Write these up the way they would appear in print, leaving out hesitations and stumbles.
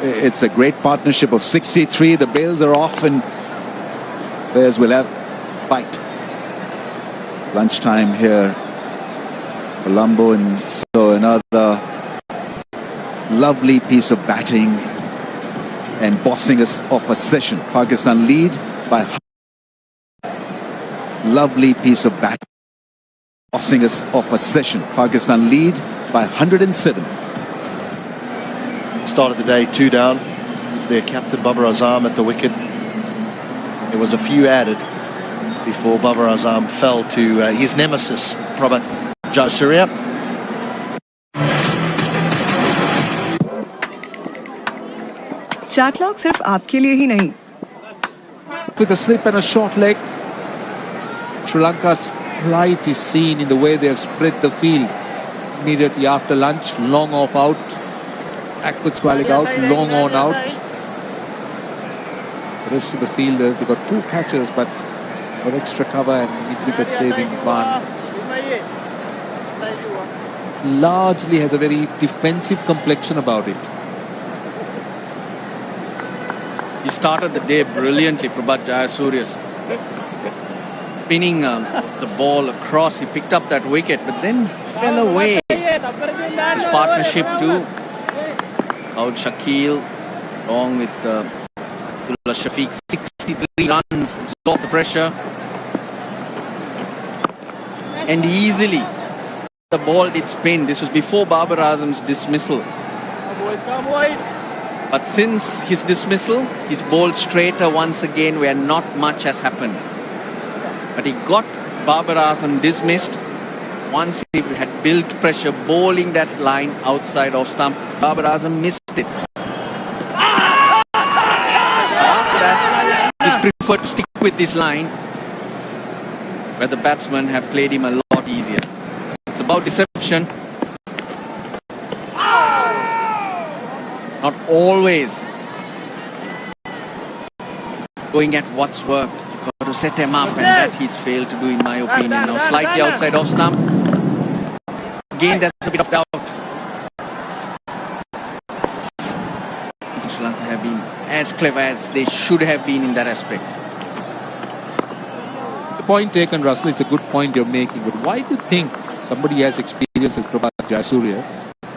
It's a great partnership of 63. The bails are off and players will have bite. Lunchtime here. Colombo, and so another lovely piece of batting and bossing us off a session. Pakistan lead by lovely piece of batting, bossing us off a session. Pakistan lead by 107. Start of the day, 2 down with their captain Babar Azam at the wicket. There was a few added before Babar Azam fell to his nemesis, Prabhat Jayasuriya. Shot clock सिर्फ आपके लिए ही नहीं. With a slip and a short leg, Sri Lanka's plight is seen in the way they have spread the field immediately after lunch. Long off out, backwards squalling out, long on out. The rest of the fielders, they've got 2 catchers, but got extra cover and mid-wicket saving one. Largely has a very defensive complexion about it. He started the day brilliantly, Prabhat Jayasuriya. Spinning the ball across, he picked up that wicket, but then fell away. His partnership too. Out Shakil, along with Abdullah Shafiq, 63 runs, absorbed the pressure. And easily, the ball did spin. This was before Babar Azam's dismissal. But since his dismissal, he's bowled straighter once again where not much has happened. But he got Babar Azam dismissed once he had built pressure, bowling that line outside off stump. Babar Azam missed it. After that, he's preferred to stick with this line where the batsmen have played him a lot easier. It's about deception. Not always going at what's worked. You've got to set him up, and that he's failed to do, in my opinion. Now slightly outside off stump. Again, there's a bit of doubt. Sri Lanka have been as clever as they should have been in that aspect. The point taken, Russell, it's a good point you're making. But why do you think somebody as experienced as Prabhat Jayasuriya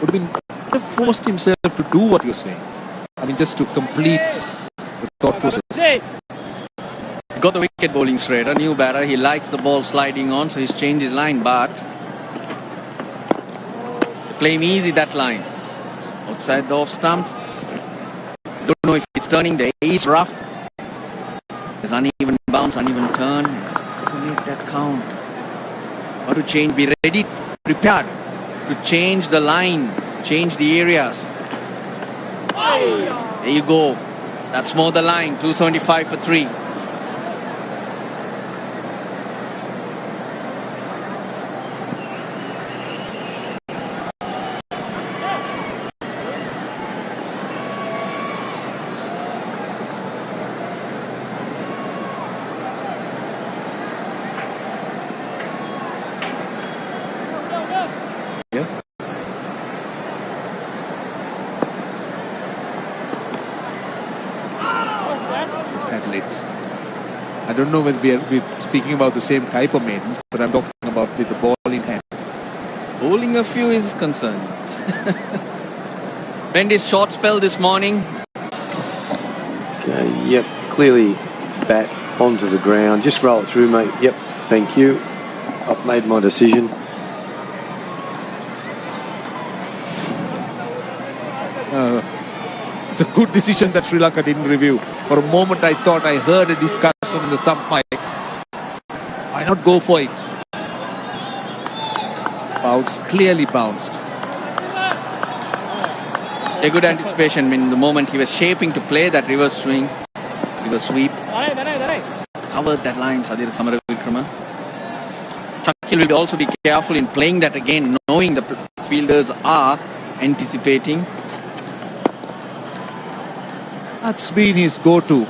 would have forced himself to do what you're saying? I mean, just to complete the thought process. He got the wicket bowling straight. A new batter. He likes the ball sliding on, so he's changed his line. But play him easy, that line. Outside the off stump. Don't know if it's turning. The A is rough. There's uneven bounce, uneven turn. How to make that count? How to change? Be ready, prepared to change the line, change the areas. There you go. That's more the line. 275 for 3. I don't know whether we're speaking about the same type of maidens, but I'm talking about with the ball in hand. Bowling a few is concerned. Mendy's short spell this morning. Okay, yep, clearly bat onto the ground. Just roll it through, mate. Yep, thank you. I've made my decision. It's a good decision that Sri Lanka didn't review. For a moment I thought I heard a discussion in the stump mic. Why not go for it? Bounced, clearly bounced. A good anticipation. I mean, the moment he was shaping to play that reverse swing, reverse sweep, covered that line, Sadir Samaravikrama. Shakil will also be careful in playing that again, knowing the fielders are anticipating. That's been his go-to.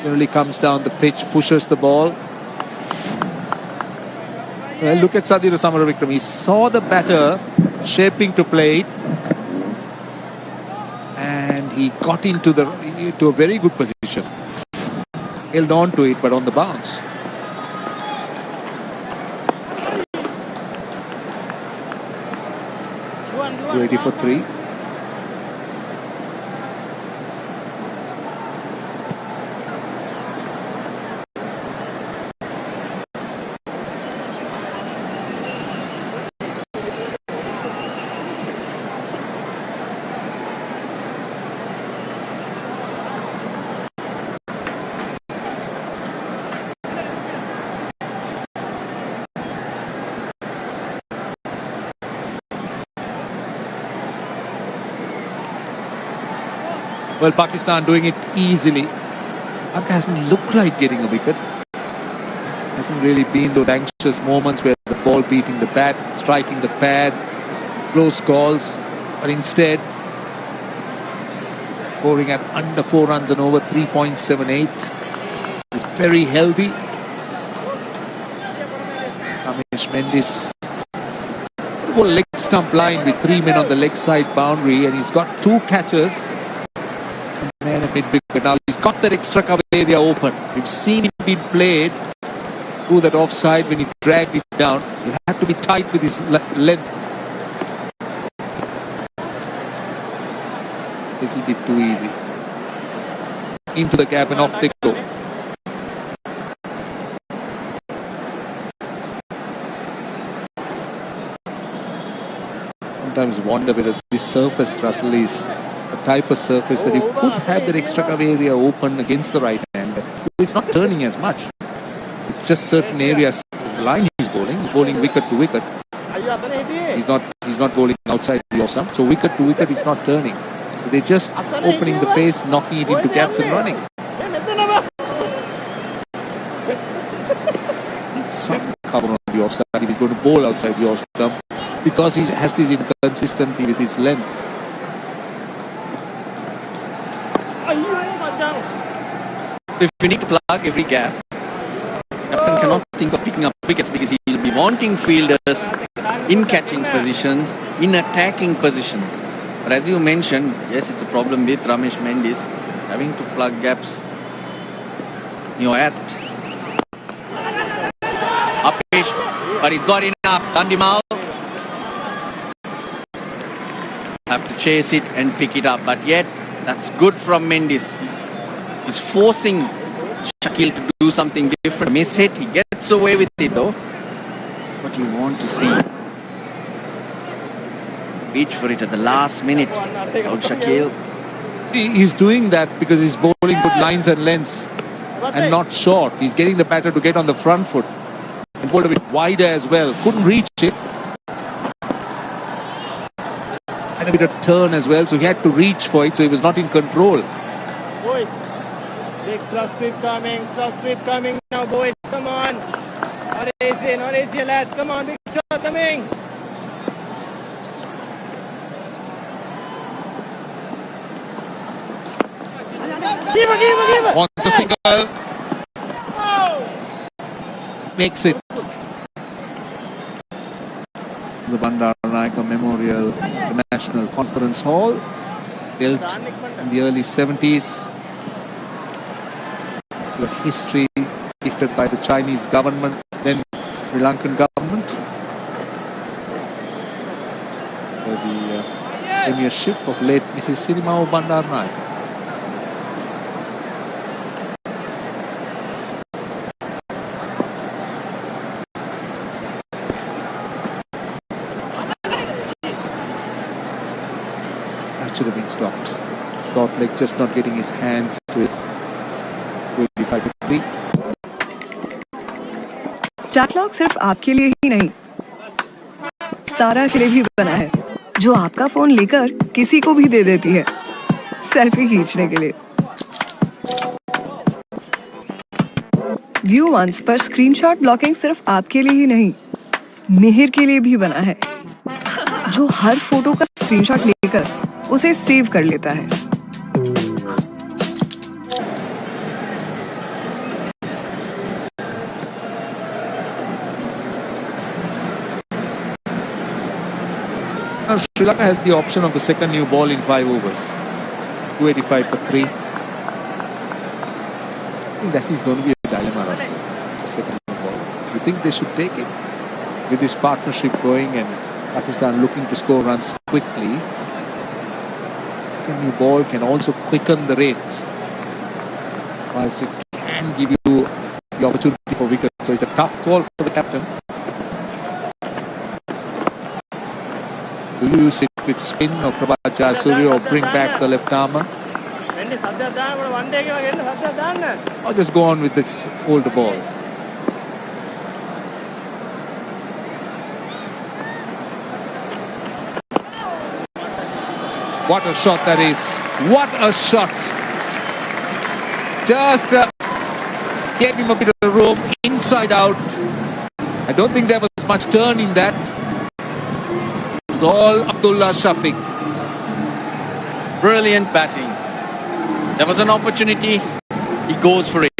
Generally comes down the pitch, pushes the ball. Well, look at Sadir Samaravikrama. He saw the batter shaping to play it, and he got into a very good position. Held on to it, but on the bounce. Ready for 3. Well, Pakistan doing it easily. Sri Lanka hasn't looked like getting a wicket. Hasn't really been those anxious moments where the ball beating the bat, striking the pad, close calls. But instead, scoring at under 4 runs and over 3.78. Is very healthy. Ramesh Mendis. Go leg stump line with 3 men on the leg side boundary, and he's got 2 catches. Man, a mid-wicket. Now he's got that extra cover area open. We've seen him being played through that offside when he dragged it down. He'll have to be tight with his length. Little bit too easy. Into the gap and off they go. Sometimes wonder whether this surface, Russell, is a type of surface that you could have that extra cover area open against the right hand. It's not turning as much. It's just certain areas. The line he's bowling wicket to wicket. He's not bowling outside the off stump. So wicket to wicket, it's not turning. So they're just opening the pace, knocking it into gaps and running. Some cover on the offside if he's going to bowl outside the off stump, because he has this inconsistency with his length. If you need to plug every gap, captain cannot think of picking up wickets because he will be wanting fielders in catching positions, in attacking positions. But as you mentioned, yes, it's a problem with Ramesh Mendis having to plug gaps. You're at Upish, but he's got enough. Dandimal have to chase it and pick it up, but yet that's good from Mendis. He's forcing Shakil to do something different. Miss hit, he gets away with it though. What you want to see. Reach for it at the last minute. Saud Shakil. He's doing that because he's bowling good lines and lengths and not short. He's getting the batter to get on the front foot. And bowled a bit wider as well. Couldn't reach it. And a bit of turn as well, so he had to reach for it, so he was not in control. Boys, big slug sweep coming now, boys, come on. Not easy, lads, come on, big shot coming. Give her. Wants a single. Makes it. The Bandaranaike Memorial International Conference Hall, built in the early 70s. A history gifted by the Chinese government, then Sri Lankan government, for the premiership of late Mrs. Sirimao Bandaranaike. Should have been stopped. Short leg just not getting his hands to it. 25-3. चैटलॉग सिर्फ आपके लिए ही नहीं, सारा के लिए भी बना है, जो आपका फोन लेकर किसी को भी दे देती है सेल्फी खींचने के लिए। व्यू वंस पर स्क्रीनशॉट ब्लॉकिंग सिर्फ आपके लिए ही नहीं, मिहिर के लिए भी बना है, जो हर फोटो का स्क्रीनशॉट लेकर उसे सेव कर लेता है। Now Sri Lanka has the option of the second new ball in 5 overs. 285 for 3. I think that is going to be a dilemma, Russell. The second ball. You think they should take it? With this partnership going and Pakistan looking to score runs quickly, a new ball can also quicken the rate, whilst it can give you the opportunity for wickets. So it's a tough call for the captain. Will you use it with spin or Prabhat Jayasuriya or bring back the left armour? Or just go on with this older ball? What a shot that is. What a shot. Just gave him a bit of room inside out. I don't think there was much turn in that. It was all Abdullah Shafiq. Brilliant batting. There was an opportunity. He goes for it.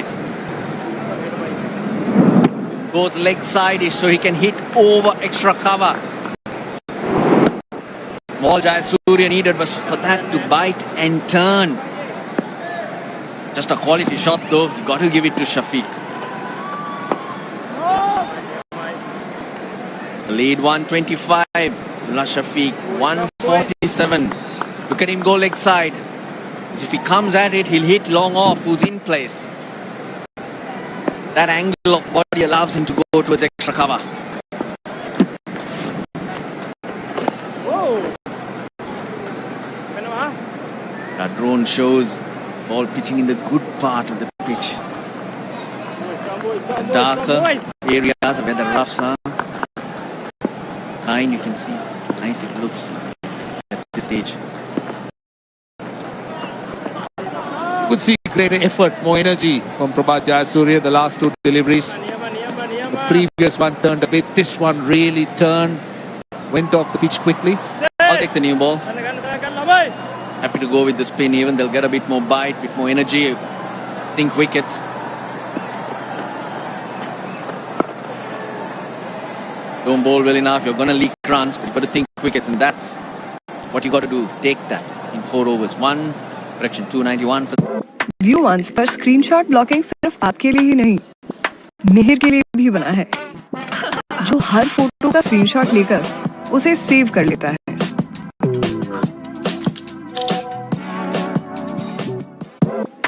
Goes leg side so he can hit over extra cover. All Jayasuriya needed was for that to bite and turn. Just a quality shot though. You got to give it to Shafiq. The lead 125. Abdullah Shafiq 147. Look at him go leg side. As if he comes at it, he'll hit long off. Who's in place? That angle of body allows him to go towards extra cover. That drone shows ball pitching in the good part of the pitch. The darker areas where the roughs are. Kind you can see. Nice it looks at this stage. You could see greater effort, more energy from Prabhat Jayasuriya. The last two deliveries. The previous one turned a bit. This one really turned. Went off the pitch quickly. I'll take the new ball. Happy to go with the spin even. They'll get a bit more bite, bit more energy. Think wickets. Don't bowl well enough. You're going to leak runs, but you've got to think wickets. And that's what you got to do. Take that in 4 overs. One, correction, 291 for... view once पर screenshot blocking सिर्फ आपके लिए ही नहीं, मिहिर के लिए भी बना है, जो हर फोटो का स्क्रीनशॉट लेकर उसे सेव कर लेता है.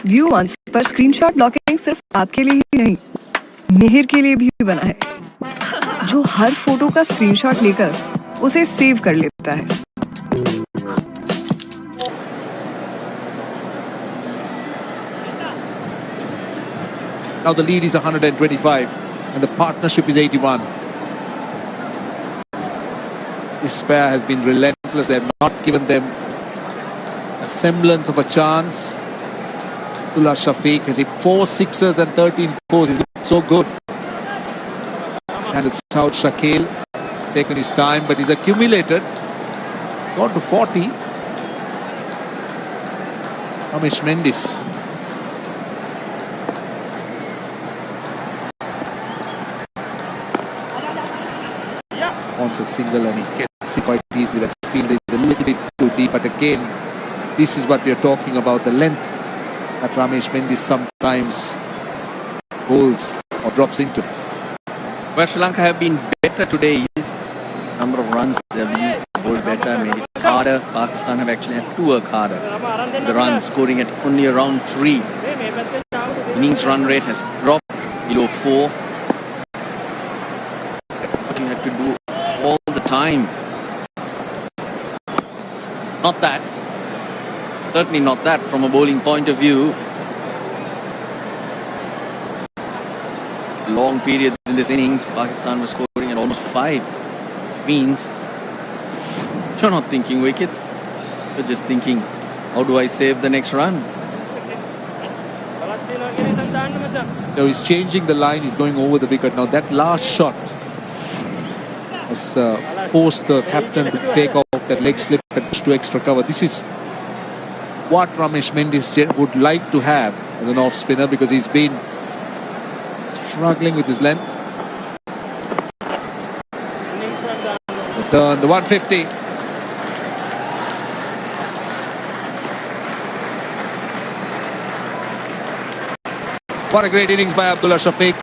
व्यू वंस पर स्क्रीनशॉट ब्लॉकिंग सिर्फ आपके लिए ही नहीं, मिहिर के लिए भी बना है, जो हर फोटो का स्क्रीनशॉट लेकर उसे सेव कर लेता है. Now the lead is 125 and the partnership is 81. This pair has been relentless. They have not given them a semblance of a chance. Abdullah Shafiq has hit 4 sixes and 13 fours. He's been so good. And it's out Shakil. He's taken his time, but he's accumulated. Gone to 40. Ramesh Mendis. Wants a single and he gets it quite easily. That field is a little bit too deep, but again, this is what we are talking about, the length that Ramesh Mendis sometimes holds or drops into. Where Sri Lanka have been better today is number of runs they have bowled better, made it harder. Pakistan have actually had to work harder. The runs scoring at only around 3. Innings run rate has dropped below 4. That's what you have to do all the time. Not that. Certainly not that from a bowling point of view. Long periods in this innings, Pakistan was scoring at almost 5. Means you're not thinking wickets. You're just thinking, how do I save the next run? Now he's changing the line, he's going over the wicket. Now that last shot has forced the captain to take off that leg slip and push to extra cover. This is what Ramesh Mendis would like to have as an off spinner, because he's been struggling with his length. The turn, the 150. What a great innings by Abdullah Shafiq.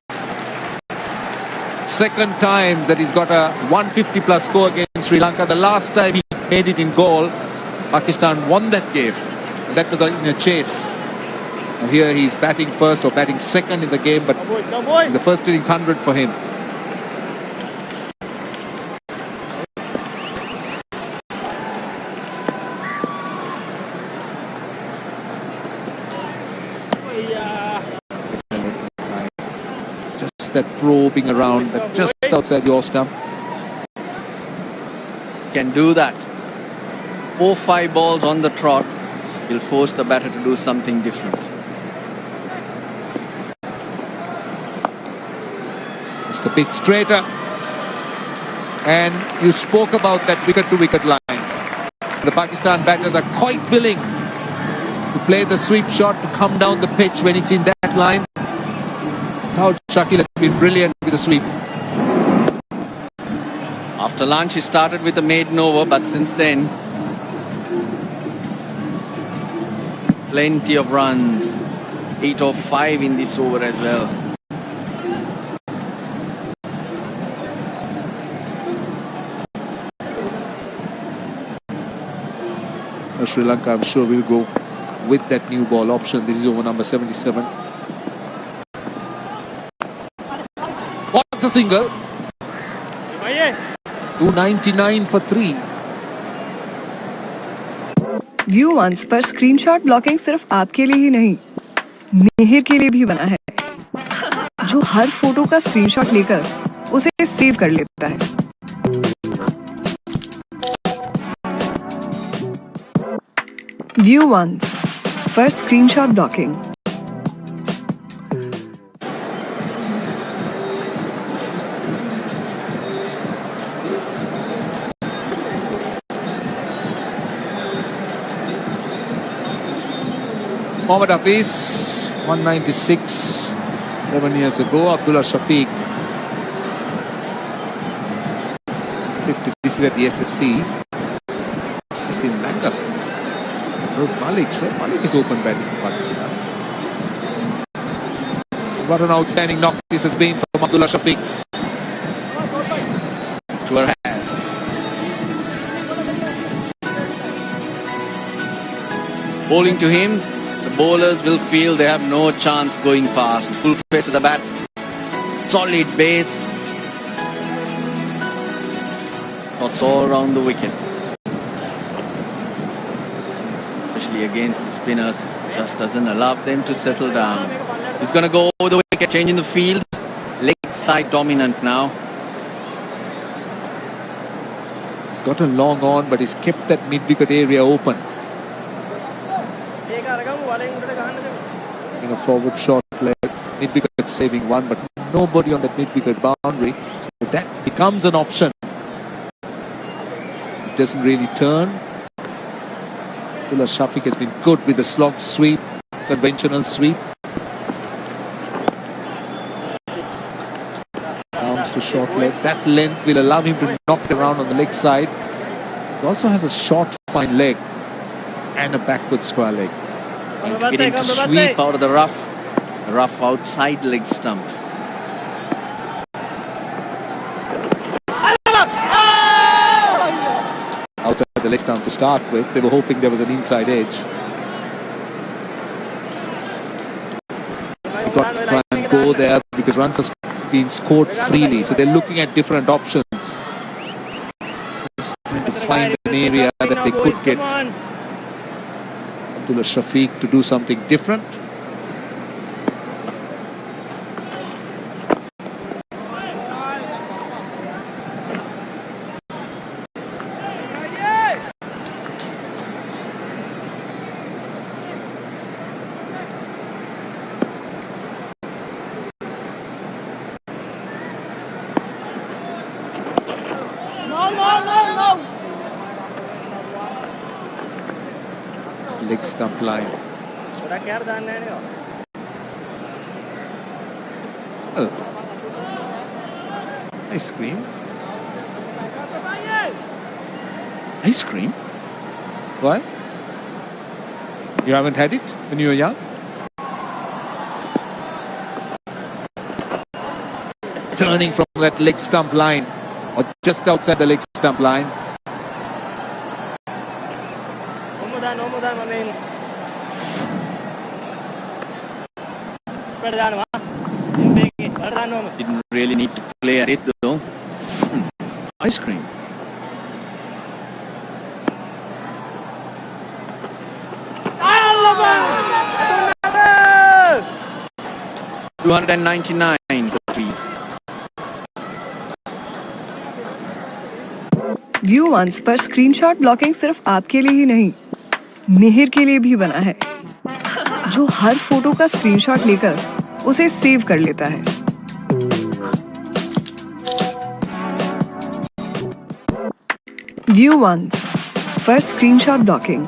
Second time that he's got a 150 plus score against Sri Lanka. The last time he made it in goal, Pakistan won that game. And that was in a chase. Now here he's batting first or batting second in the game, but in the first innings 100 for him. Just that probing around, that just outside the off stump. Can do that. 4-5 balls on the trot will force the batter to do something different. Just a bit straighter. And you spoke about that wicket-to-wicket line. The Pakistan batters are quite willing to play the sweep shot to come down the pitch when it's in that line. That's how Shakil has been brilliant with the sweep. After lunch, he started with a maiden over, but since then, plenty of runs. 8 of 5 in this over as well. Sri Lanka, I'm sure, will go with that new ball option. This is over number 77. What's a single? 299 for 3. View once पर screenshot blocking सिर्फ आपके लिए ही नहीं, मिहिर के लिए भी बना है, जो हर फोटो का स्क्रीनशॉट लेकर उसे सेव कर लेता है. व्यू वंस पर screenshot blocking. Mohammad Hafiz, 196, 11 years ago. Abdullah Shafiq, 50. This is at the SSC. Sri Lanka. Shoaib Malik is open batting for Pakistan. What an outstanding knock this has been from Abdullah Shafiq. Sure has. Bowling to him, the bowlers will feel they have no chance going past. Full face of the bat, solid base. Shots all around the wicket. Especially against the spinners, just doesn't allow them to settle down. He's going to go over the wicket, changing the field. Leg side dominant now. He's got a long on, but he's kept that mid-wicket area open. In a forward short leg, mid-wicket saving one, but nobody on that mid-wicket boundary. So that becomes an option. It doesn't really turn. Abdullah Shafiq has been good with the slog sweep, conventional sweep. Arms to short leg. That length will allow him to knock it around on the leg side. He also has a short, fine leg and a backward square leg. Getting to sweep out of the rough outside leg stump. Outside the leg stump to start with. They were hoping there was an inside edge. They've got to try and go there because runs are being scored freely. So they're looking at different options. Just trying to find an area that they could get Abdullah Shafiq to do something different. Leg stump line. Oh. Ice cream. Ice cream? What? You haven't had it when you were young? turning from that leg stump line or just outside the leg stump line. One more time, I mean. Better than Didn't really need to play at it though. Ice cream. $299 for 3. View once पर screenshot blocking सिर्फ आपके लिए ही नहीं, मिहिर के लिए भी बना है, जो हर फोटो का स्क्रीनशॉट लेकर उसे सेव कर लेता है। व्यू वंस पर screenshot blocking.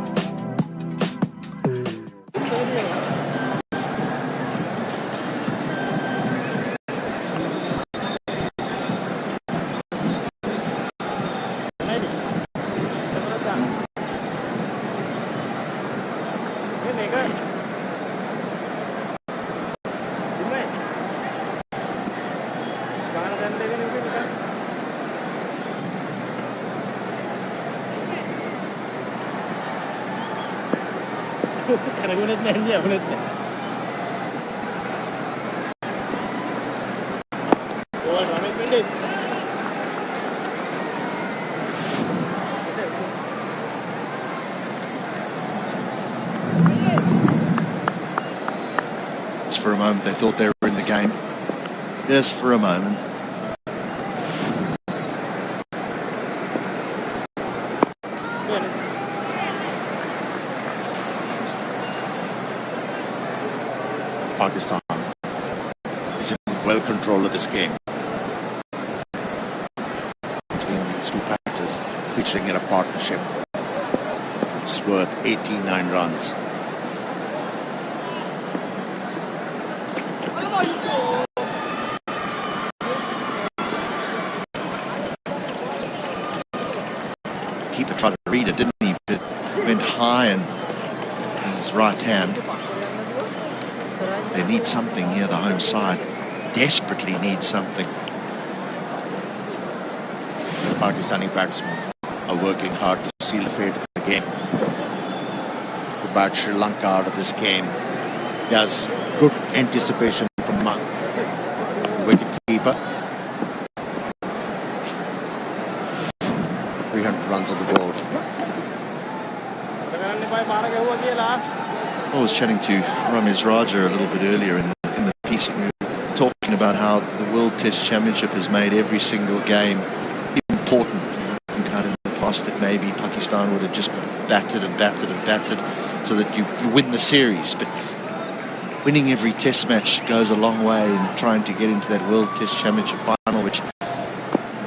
For a moment they thought they were in the game. Just for a moment. Pakistan is in well control of this game. Between these two factors featuring in a partnership. It's worth 89 runs. Keeper tried to read it, didn't he? But it went high and his right hand. They need something here, the home side. Desperately need something. The Pakistani batsmen are working hard to seal the fate of the game. To bat Sri Lanka out of this game. There's good anticipation from the wicket keeper. 300 runs on the board. I was chatting to Ramesh Raja a little bit earlier in the piece, and we were talking about how the World Test Championship has made every single game important. In the past that maybe Pakistan would have just batted and batted and batted so that you win the series, but winning every Test match goes a long way in trying to get into that World Test Championship final, which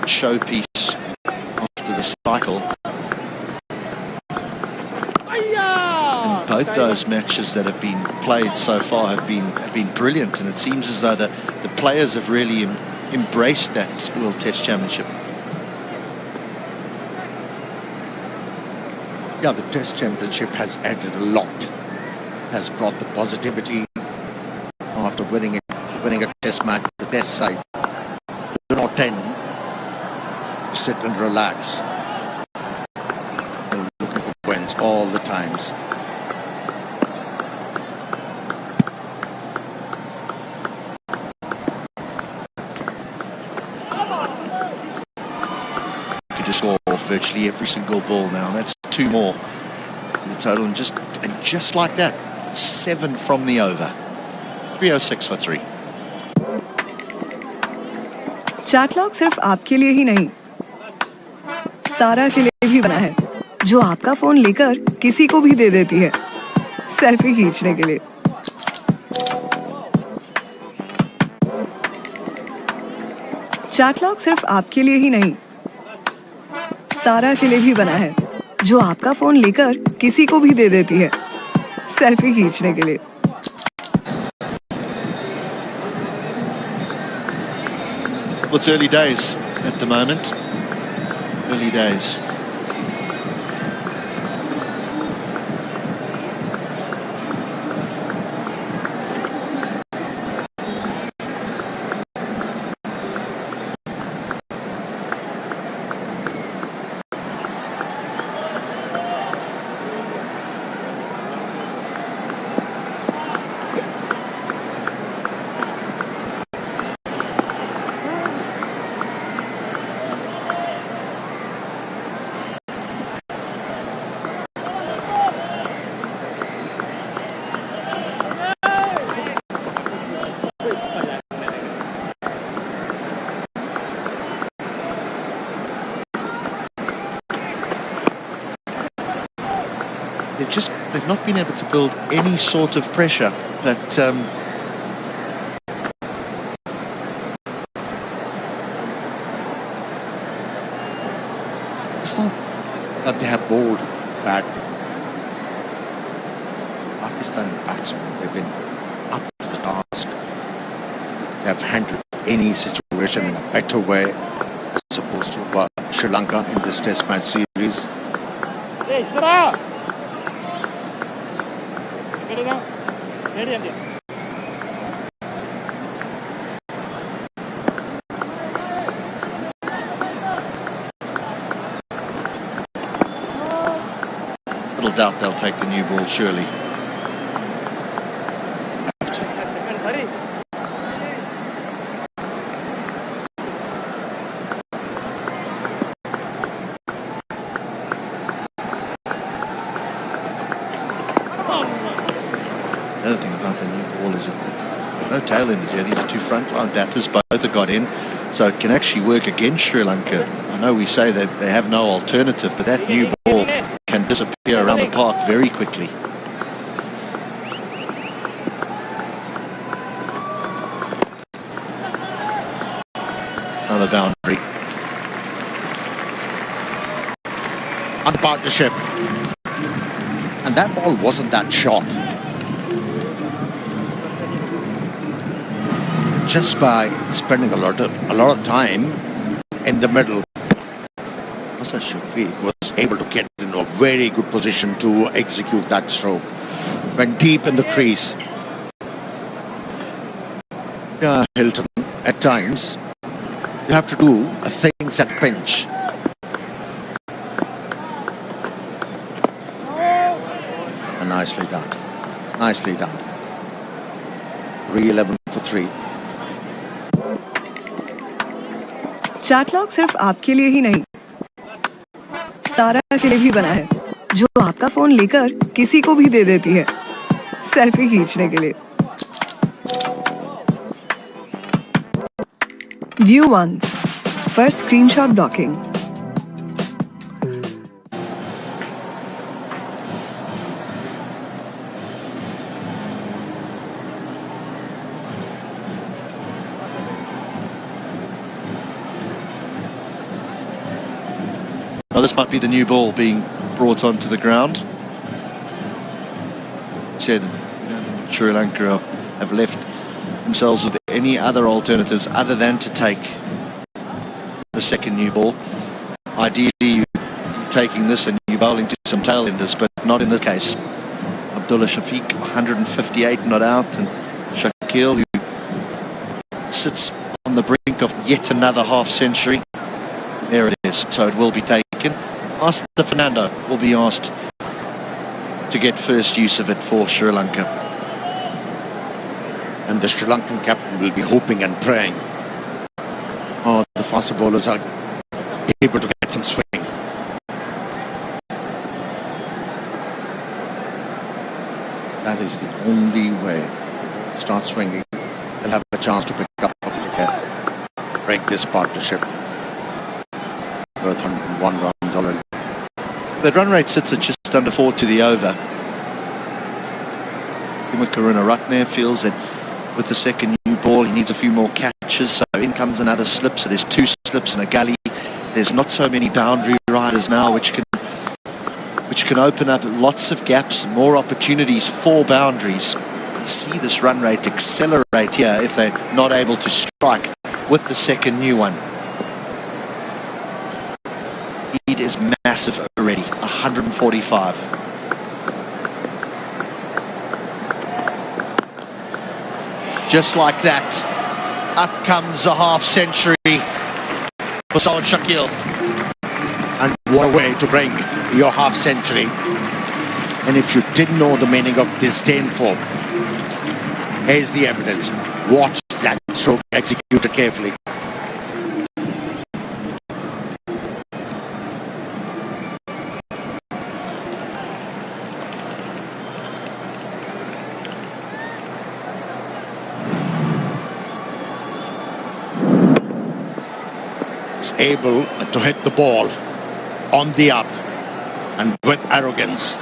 showpiece after the cycle. And both those matches that have been played so far have been brilliant, and it seems as though the players have really embraced that World Test Championship. Yeah, the Test Championship has added a lot. Has brought the positivity after winning a Test match. The Test side, they're not 10. Sit and relax. They're looking for wins all the times. Could just score off virtually every single ball now. That's 2 more to the total, and just like that, 7 from the over. 306 for 3. चैटलॉग सिर्फ आपके लिए ही नहीं, सारा के लिए भी बना है, जो आपका फोन लेकर किसी को भी दे देती है सेल्फी खींचने के लिए। चैटलॉग सिर्फ आपके लिए ही नहीं, सारा के लिए भी बना है, जो आपका फोन लेकर किसी को भी दे देती है सेल्फी खींचने के लिए। Well, it's early days at the moment. Early days. they've not been able to build any sort of pressure, but it's not that they have bowled bad. Pakistani batsmen, they've been up to the task. They have handled any situation in a better way as opposed to Sri Lanka in this Test match series. Hey, Sarah! Get it now. Ready, India. little doubt they'll take the new ball, surely. Hurry. The other thing about the new ball is that there's no tail enders here. These are two frontline batters, both have got in, so it can actually work against Sri Lanka. I know we say that they have no alternative, but that new ball can disappear around the park very quickly. Another boundary. On partnership. And that ball wasn't that short. Just by spending a lot of time in the middle, Masa Shafiq was able to get in a very good position to execute that stroke. Went deep in the crease. Yeah, Hilton, at times, you have to do things at pinch. And nicely done. Nicely done. 3-11 for 3. Chat log सिर्फ आपके लिए ही नहीं, सारा के लिए भी बना है, जो आपका फोन लेकर किसी को भी दे देती है सेल्फी खींचने के लिए. व्यू वंस पर screenshot blocking. Well, this might be the new ball being brought onto the ground. Said, Sri Lanka have left themselves with any other alternatives other than to take the second new ball. Ideally, you're taking this and you're bowling to some tail-enders, but not in this case. Abdullah Shafiq, 158 not out, and Shakil, who sits on the brink of yet another half-century. There it is, so it will be taken. Master Fernando will be asked to get first use of it for Sri Lanka. And the Sri Lankan captain will be hoping and praying. Oh, the faster bowlers are able to get some swing. That is the only way. Start swinging. They'll have a chance to pick up a wicket, break this partnership. Worth 101 runs already. The run rate sits at just under 4 to the over. Karunaratne feels that with the second new ball he needs a few more catches, so in comes another slip, so there's 2 slips and a gully. There's not so many boundary riders now, which can open up lots of gaps and more opportunities for boundaries. And see this run rate accelerate here if they're not able to strike with the second new one. Lead is massive already, 145. Just like that, up comes a half-century for Saud Shakil. And what a way to bring your half-century. And if you didn't know the meaning of disdainful, here's the evidence. Watch that stroke executed carefully. Able to hit the ball on the up and with arrogance.